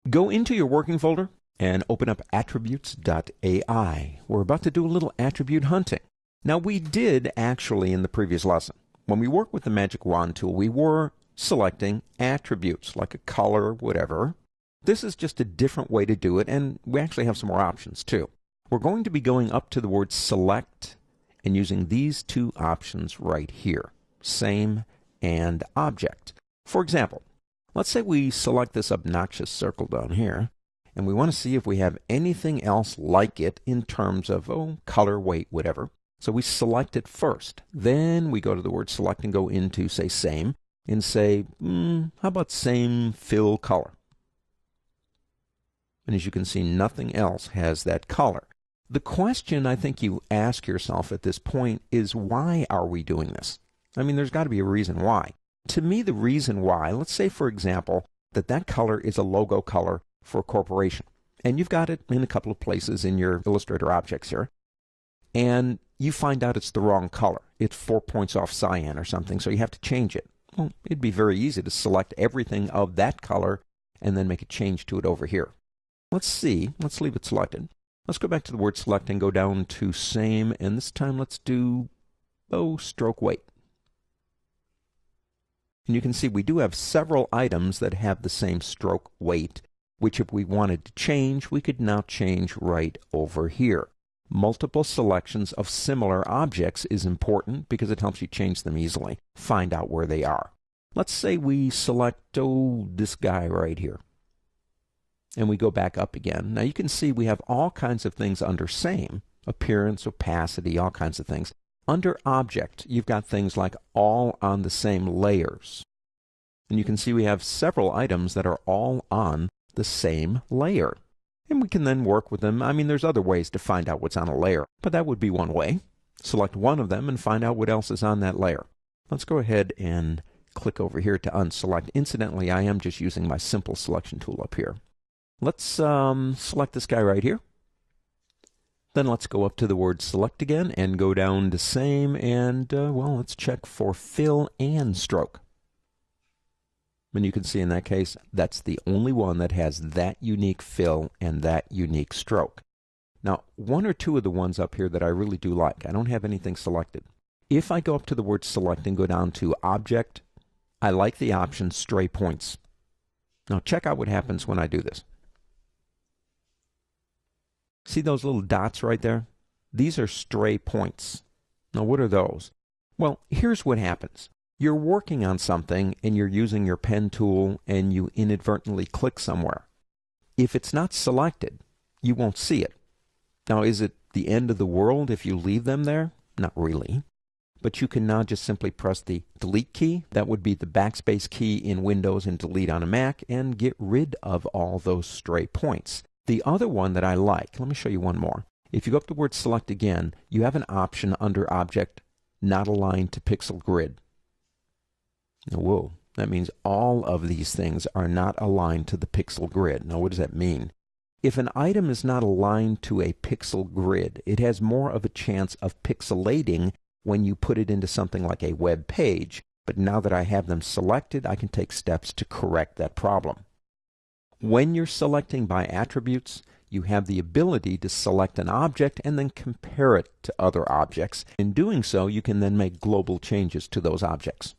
Go into your working folder and open up attributes.ai. We're about to do a little attribute hunting. Now, we did actually in the previous lesson, when we work with the Magic Wand tool, we were selecting attributes like a color, whatever. This is just a different way to do it, and we actually have some more options too. We're going to be going up to the word select and using these two options right here, same and object. For example, let's say we select this obnoxious circle down here, and we want to see if we have anything else like it in terms of color, weight, whatever. So we select it first. Then we go to the word select and go into, say, same, and say, how about same fill color? And as you can see, nothing else has that color. The question I think you ask yourself at this point is, why are we doing this? I mean, there's got to be a reason why. To me, the reason why, let's say, for example, that color is a logo color for a corporation. And you've got it in a couple of places in your Illustrator objects here. And you find out it's the wrong color. It's 4 points off cyan or something, so you have to change it. Well, it'd be very easy to select everything of that color and then make a change to it over here. Let's see. Let's leave it selected. Let's go back to the word select and go down to same, and this time let's do stroke weight. And you can see we do have several items that have the same stroke weight, which if we wanted to change, we could now change right over here. Multiple selections of similar objects is important because it helps you change them easily, find out where they are. Let's say we select, this guy right here. And we go back up again. Now you can see we have all kinds of things under same, appearance, opacity, all kinds of things. Under object, you've got things like all on the same layers. And you can see we have several items that are all on the same layer. And we can then work with them. I mean, there's other ways to find out what's on a layer, but that would be one way. Select one of them and find out what else is on that layer. Let's go ahead and click over here to unselect. Incidentally, I am just using my simple selection tool up here. Let's select this guy right here. Then let's go up to the word select again and go down to same and, let's check for fill and stroke. And you can see in that case, that's the only one that has that unique fill and that unique stroke. Now, one or two of the ones up here that I really do like, I don't have anything selected. If I go up to the word select and go down to object, I like the option stray points. Now, check out what happens when I do this. See those little dots right there? These are stray points. Now, what are those? Well, here's what happens. You're working on something and you're using your pen tool and you inadvertently click somewhere. If it's not selected, you won't see it. Now, is it the end of the world if you leave them there? Not really. But you can now just simply press the delete key. That would be the backspace key in Windows and delete on a Mac and get rid of all those stray points. The other one that I like, let me show you one more. If you go up to the word select again, you have an option under object, not aligned to pixel grid. Whoa, that means all of these things are not aligned to the pixel grid. Now, what does that mean? If an item is not aligned to a pixel grid, it has more of a chance of pixelating when you put it into something like a web page. But now that I have them selected, I can take steps to correct that problem. When you're selecting by attributes, you have the ability to select an object and then compare it to other objects. In doing so, you can then make global changes to those objects.